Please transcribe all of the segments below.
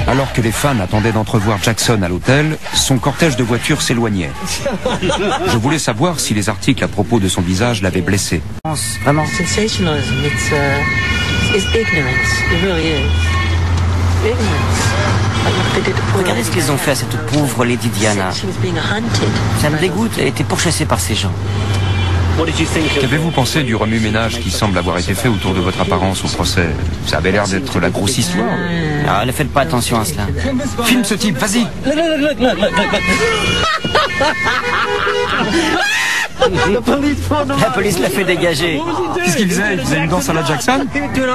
Alors que les fans attendaient d'entrevoir Jackson à l'hôtel, son cortège de voitures s'éloignait. Je voulais savoir si les articles à propos de son visage l'avaient blessé. Vraiment. Sensationalism, it's ignorance. It really is. Ignorance. Regardez ce qu'ils ont fait à cette pauvre Lady Diana. She was being hunted. Ça me dégoûte, elle a été pourchassée par ces gens. Qu'avez-vous pensé du remue-ménage qui semble avoir été fait autour de votre apparence au procès? Ça avait l'air d'être la grosse histoire. Ah, ne faites pas attention à cela. Filme ce type, vas-y. La police l'a fait dégager. Qu'est-ce qu'il faisait? Il faisait une danse à la Jackson?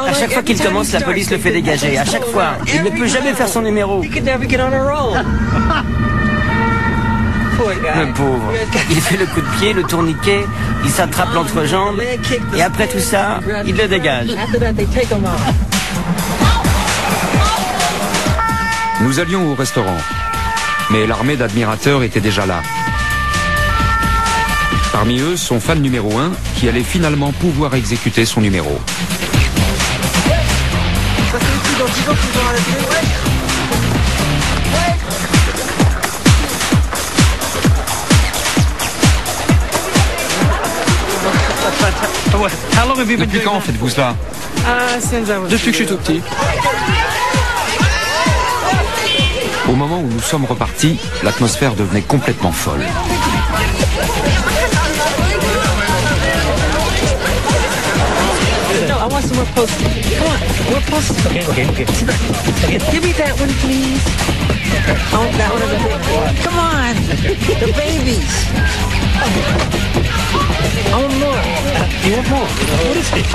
À chaque fois qu'il commence, la police le fait dégager. À chaque fois. Il ne peut jamais faire son numéro. Le pauvre. Il fait le coup de pied, le tourniquet, il s'attrape l'entrejambe, et après tout ça, il le dégage. Nous allions au restaurant, mais l'armée d'admirateurs était déjà là. Parmi eux, son fan numéro 1, qui allait finalement pouvoir exécuter son numéro. Depuis quand faites-vous cela? Depuis que je suis tout petit. Au moment où nous sommes repartis, l'atmosphère devenait complètement folle. No, I want some more posters. Come on, more posters. Okay. Give me that one, please. I want that one of the big one. Come on, the babies. I want more. You want more? What is it?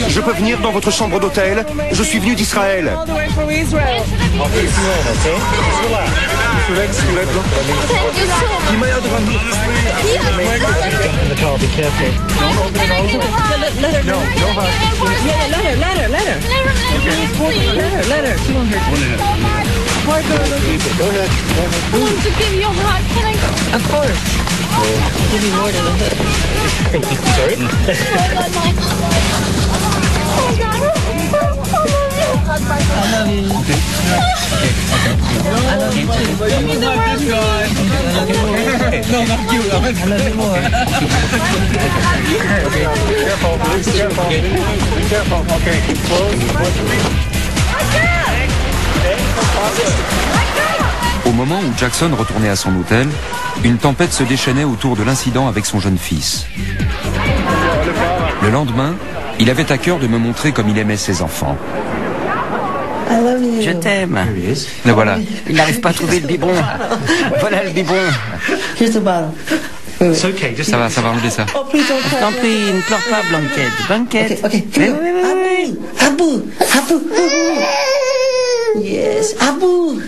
Je peux venir dans votre chambre d'hôtel? Je suis venu d'Israël. All the way from Israel. Let her. Come on, her. Poor girl. Go ahead. I want to give you a hug. Can I? Of course. Give me more than a hug. Sorry? I love you. I love you too. Give me the hug. No, not you. I love you more. Careful, please. Careful. Be careful. Okay. Au moment où Jackson retournait à son hôtel, une tempête se déchaînait autour de l'incident avec son jeune fils. Le lendemain, il avait à cœur de me montrer comme il aimait ses enfants. I love you. Je t'aime. Le voilà. Il n'arrive pas à trouver le biberon. Voilà le biberon. Here's the bottle. Ça va enlever ça. Oh, please don't Je cry. t'en prie, ne pleure pas, Blanquette. Blanquette. Okay. Oui, Here oui, we oui, go. oui. Abu. Yes, Abu.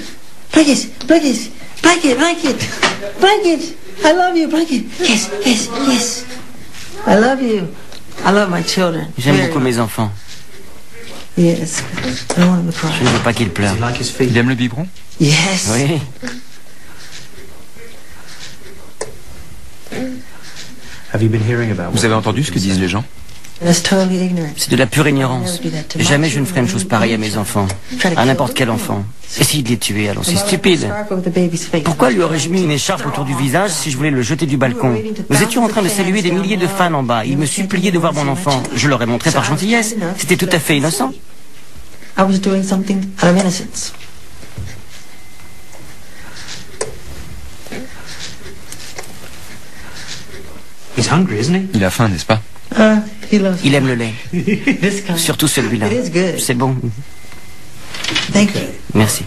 Blanket. I love you, blanket. Yes. I love you. I love my children. J'aime beaucoup mes enfants. Yes. I don't want them to cry. Je ne veux pas qu'ils pleurent. Il aime le biberon? Yes. Oui. Vous avez entendu ce que disent les gens? That's totally ignorant. C'est de la pure ignorance. Jamais je ne ferai une chose pareille à mes enfants. À n'importe quel enfant. Essayez de les tuer, alors c'est stupide. Scarf over the baby's face. Pourquoi lui aurais-je mis une écharpe autour du visage si je voulais le jeter du balcon? Nous étions en train de saluer des milliers de fans en bas. Ils me suppliaient de voir mon enfant. Je leur ai montré par gentillesse. C'était tout à fait innocent. I was doing something out of innocence. Il a faim, n'est-ce pas? He loves Il aime le lait. this kind. Surtout celui-là. It is good. C'est bon. Thank you. Merci.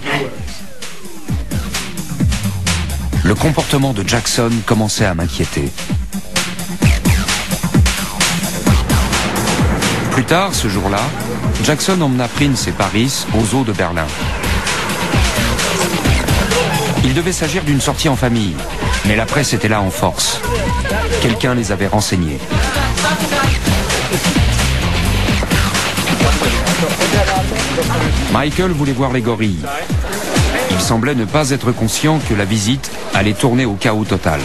Le comportement de Jackson commençait à m'inquiéter. Plus tard, ce jour-là, Jackson emmena Prince et Paris aux eaux de Berlin. Il devait s'agir d'une sortie en famille, mais la presse était là en force. Quelqu'un les avait renseignés. Michael voulait voir les gorilles. Il semblait ne pas être conscient que la visite allait tourner au chaos total.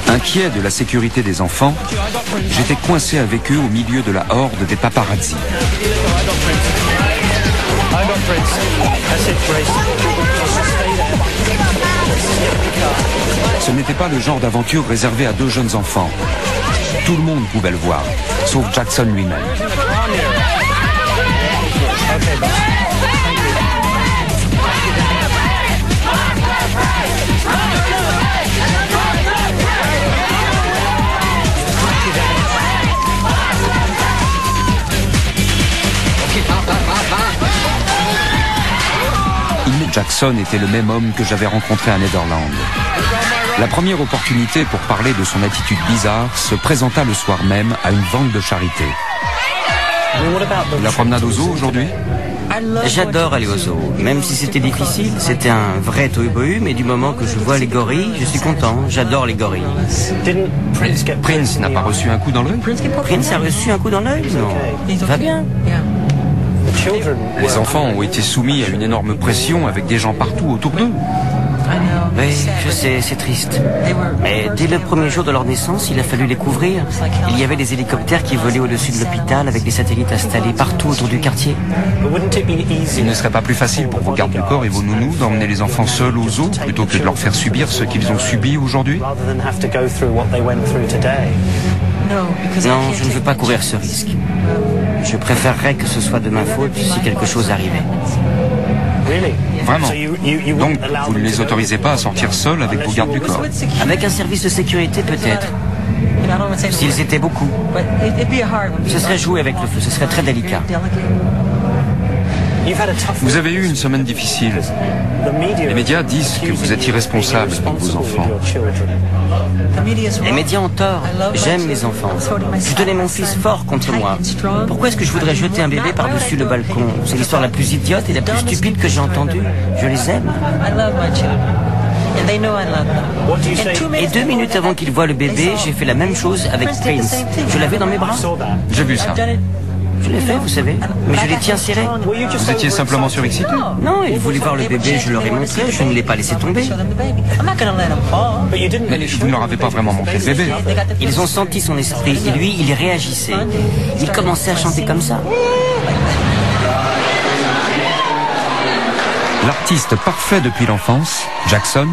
Inquiet de la sécurité des enfants, j'étais coincé avec eux au milieu de la horde des paparazzi. Ce n'était pas le genre d'aventure réservé à 2 jeunes enfants. Tout le monde pouvait le voir, sauf Jackson lui-même. Jackson était le même homme que j'avais rencontré à Netherland. La première opportunité pour parler de son attitude bizarre se présenta le soir même à une vente de charité. La promenade au zoo aujourd'hui? J'adore aller au zoo, même si c'était difficile. C'était un vrai tohu-bohu, mais du moment que je vois les gorilles, je suis content. J'adore les gorilles. Prince n'a pas reçu un coup dans l'œil? Prince a reçu un coup dans l'œil? Non. Va bien. Les enfants ont été soumis à une énorme pression avec des gens partout autour d'eux. Oui, je sais, c'est triste. Mais dès le premier jour de leur naissance, il a fallu les couvrir. Il y avait des hélicoptères qui volaient au-dessus de l'hôpital avec des satellites installés partout autour du quartier. Il ne serait pas plus facile pour vos gardes du corps et vos nounous d'emmener les enfants seuls aux zoo plutôt que de leur faire subir ce qu'ils ont subi aujourd'hui? Non, je ne veux pas courir ce risque. Je préférerais que ce soit de ma faute si quelque chose arrivait. Vraiment? Donc, vous ne les autorisez pas à sortir seuls avec vos gardes du corps? Avec un service de sécurité, peut-être. S'ils étaient beaucoup. Ce serait jouer avec le feu, ce serait très délicat. Vous avez eu une semaine difficile. Les médias disent que vous êtes irresponsable avec vos enfants. Les médias ont tort. J'aime les enfants. Je tenais mon fils fort contre moi. Pourquoi est-ce que je voudrais jeter un bébé par-dessus le balcon? C'est l'histoire la plus idiote et la plus stupide que j'ai entendue. Je les aime. Et 2 minutes avant qu'il voie le bébé, j'ai fait la même chose avec Prince. Je l'avais dans mes bras. J'ai vu ça. Je l'ai fait, vous savez, mais je les tiens serrés. Vous étiez simplement surexcité? Non, ils voulaient voir le bébé, je leur ai montré, je ne l'ai pas laissé tomber. Mais vous ne leur avez pas vraiment montré le bébé. Ils ont senti son esprit et lui, il réagissait. Il commençait à chanter comme ça. L'artiste parfait depuis l'enfance, Jackson,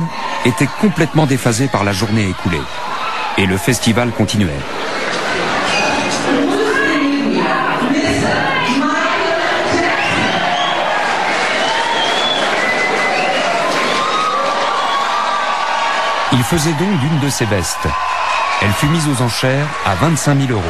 était complètement déphasé par la journée écoulée. Et le festival continuait. Il faisait don d'une de ses vestes. Elle fut mise aux enchères à 25 000 €.